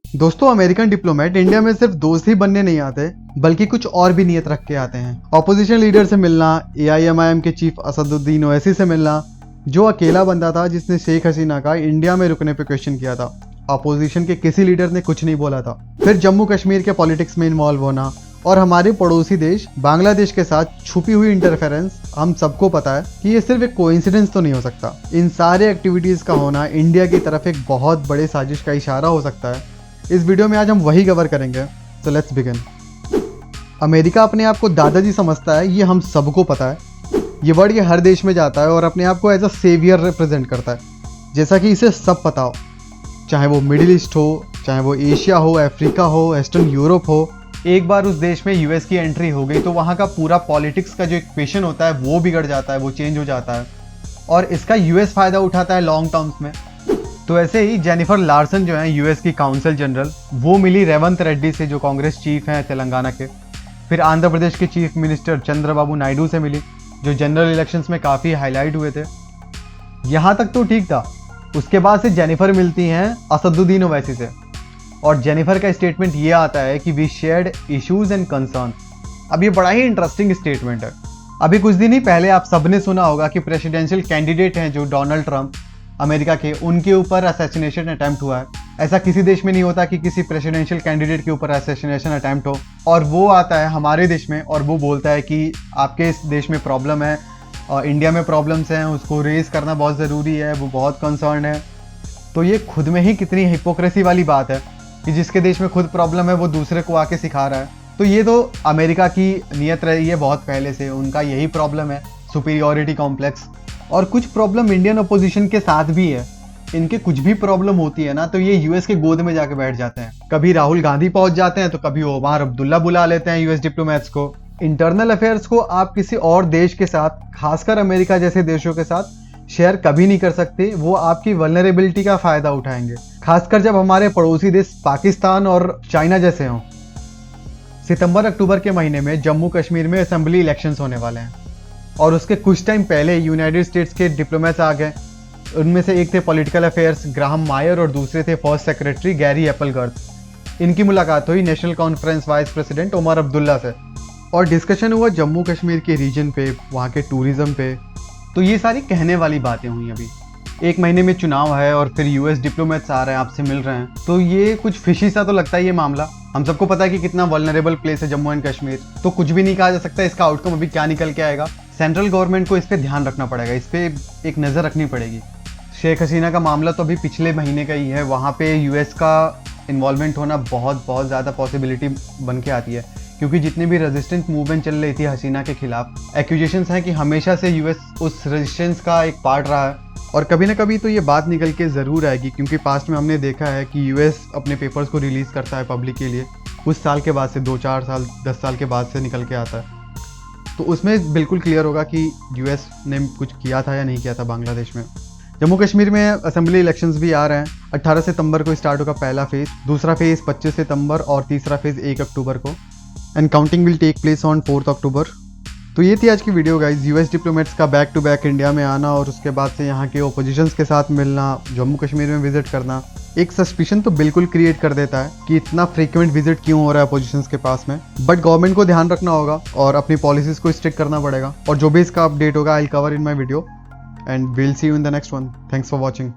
दोस्तों, American diplomat India में सिर्फ दोस्त ही बनने नहीं आते, बल्कि कुछ और भी नियत रख के आते हैं। ऑपोजिशन लीडर से मिलना, AIMIM के चीफ असदुद्दीन ओवैसी से मिलना, जो अकेला बंदा था जिसने शेख हसीना का इंडिया में रुकने पे क्वेश्चन किया था। अपोजिशन के किसी लीडर ने कुछ नहीं बोला था। फिर जम्मू कश्मीर के पॉलिटिक्स में इन्वॉल्व होना और हमारे पड़ोसी देश बांग्लादेश के साथ छुपी हुई इंटरफेरेंस। हम सबको पता है कि ये सिर्फ एक कोइंसिडेंस तो नहीं हो सकता। इन सारे एक्टिविटीज का होना इंडिया की तरफ एक बहुत बड़े साजिश का इशारा हो सकता है। इस वीडियो में आज हम वही कवर करेंगे। So let's begin. अमेरिका अपने आप को दादाजी समझता है, ये हम सबको पता है। ये वर्ड ये हर देश में जाता है और अपने आप को एज अ सेवियर रिप्रेजेंट करता है, जैसा कि इसे सब पता हो। चाहे वो मिडिल ईस्ट हो, चाहे वो एशिया हो, अफ्रीका हो, वेस्टर्न यूरोप हो। एक बार उस देश में यूएस की एंट्री हो गई तो वहाँ का पूरा पॉलिटिक्स का जो इक्वेशन होता है वो बिगड़ जाता है, वो चेंज हो जाता है और इसका यूएस फायदा उठाता है लॉन्ग टर्म्स में। तो ऐसे ही जेनिफर लार्सन जो है यूएस की काउंसिल जनरल, वो मिली रेवंत रेड्डी से जो कांग्रेस चीफ हैं तेलंगाना के। फिर आंध्र प्रदेश के चीफ मिनिस्टर चंद्रबाबू नायडू से मिली, जो जनरल इलेक्शंस में काफ़ी हाईलाइट हुए थे। यहाँ तक तो ठीक था। उसके बाद से जेनिफर मिलती हैं असदुद्दीन ओवैसी से और जेनिफर का स्टेटमेंट ये आता है कि we shared issues and concern. अब ये बड़ा ही इंटरेस्टिंग स्टेटमेंट है। अभी कुछ दिन ही पहले आप सबने सुना होगा कि प्रेसिडेंशियल कैंडिडेट हैं जो डोनाल्ड ट्रंप अमेरिका के, उनके ऊपर असैसिनेशन अटेम्प्ट हुआ है। ऐसा किसी देश में नहीं होता कि किसी प्रेसिडेंशियल कैंडिडेट के ऊपर असैसिनेशन अटेम्प्ट हो। और वो आता है हमारे देश में और वो बोलता है कि आपके इस देश में प्रॉब्लम है और इंडिया में प्रॉब्लम्स हैं, उसको रेज करना बहुत ज़रूरी है, वो बहुत कंसर्न है। तो ये खुद में ही कितनी हिपोक्रेसी वाली बात है कि जिसके देश में खुद प्रॉब्लम है वो दूसरे को आके सिखा रहा है। तो ये तो अमेरिका की नीयत रही है बहुत पहले से, उनका यही प्रॉब्लम है, सुपीरियॉरिटी कॉम्प्लेक्स। और कुछ प्रॉब्लम इंडियन अपोजिशन के साथ भी है। इनके कुछ भी प्रॉब्लम होती है ना तो ये यूएस के गोद में जाके बैठ जाते हैं। कभी राहुल गांधी पहुंच जाते हैं तो कभी ओमर अब्दुल्ला बुला लेते हैं यूएस डिप्लोमेट्स को। इंटरनल अफेयर्स को आप किसी और देश के साथ, खासकर अमेरिका जैसे देशों के साथ शेयर कभी नहीं कर सकते। वो आपकी वल्नरेबिलिटी का फायदा उठाएंगे, खासकर जब हमारे पड़ोसी देश पाकिस्तान और चाइना जैसे हों। सितंबर अक्टूबर के महीने में जम्मू कश्मीर में असेंबली इलेक्शंस होने वाले हैं और उसके कुछ टाइम पहले यूनाइटेड स्टेट्स के डिप्लोमेट्स आ गए। उनमें से एक थे पॉलिटिकल अफेयर्स ग्राहम मायर और दूसरे थे फर्स्ट सेक्रेटरी गैरी एप्पलगर्थ। इनकी मुलाकात हुई national conference vice president Omar Abdullah से और डिस्कशन हुआ जम्मू कश्मीर के रीजन पे, वहाँ के टूरिज्म पे। तो ये सारी कहने वाली बातें हुई। अभी एक महीने में चुनाव है और फिर यूएस डिप्लोमेट्स आ रहे हैं, आपसे मिल रहे हैं, तो ये कुछ फिशी सा तो लगता है ये मामला। हम सबको पता है कि कितना वल्नरेबल प्लेस है जम्मू एंड कश्मीर, तो कुछ भी नहीं कहा जा सकता। इसका आउटकम अभी क्या निकल के आएगा, सेंट्रल गवर्नमेंट को इस पे ध्यान रखना पड़ेगा, इस पे एक नज़र रखनी पड़ेगी। शेख हसीना का मामला तो अभी पिछले महीने का ही है, वहाँ पे यूएस का इन्वॉल्वमेंट होना बहुत ज़्यादा पॉसिबिलिटी बन के आती है, क्योंकि जितनी भी रेजिस्टेंट मूवमेंट चल रही थी हसीना के खिलाफ, एक्यूजेशंस हैं कि हमेशा से यूएस उस रेजिस्टेंस का एक पार्ट रहा है और कभी ना कभी तो ये बात निकल के ज़रूर आएगी। क्योंकि पास्ट में हमने देखा है कि यूएस अपने पेपर्स को रिलीज़ करता है पब्लिक के लिए कुछ साल के बाद से, 2-4 साल 10 साल के बाद से निकल के आता है। तो उसमें बिल्कुल क्लियर होगा कि यूएस ने कुछ किया था या नहीं किया था बांग्लादेश में। जम्मू कश्मीर में असेंबली इलेक्शंस भी आ रहे हैं। 18 सितंबर को स्टार्ट होगा पहला फेज, दूसरा फेज 25 सितंबर और तीसरा फेज 1 अक्टूबर को। And counting will take place on 4 October. तो ये थी आज की वीडियो गाइज। यूएस डिप्लोमेट्स का बैक टू बैक इंडिया में आना और उसके बाद से यहाँ के ओपोजिशंस के साथ मिलना, जम्मू कश्मीर में विजिट करना, एक सस्पिशन तो बिल्कुल क्रिएट कर देता है कि इतना फ्रीक्वेंट विजिट क्यों हो रहा है अपोजिशंस के पास में। बट गवर्नमेंट को ध्यान रखना होगा और अपनी पॉलिसीज को स्ट्रिक्ट करना पड़ेगा। और जो भी इसका अपडेट होगा I will cover in my video and will see you in the next one. Thanks for watching.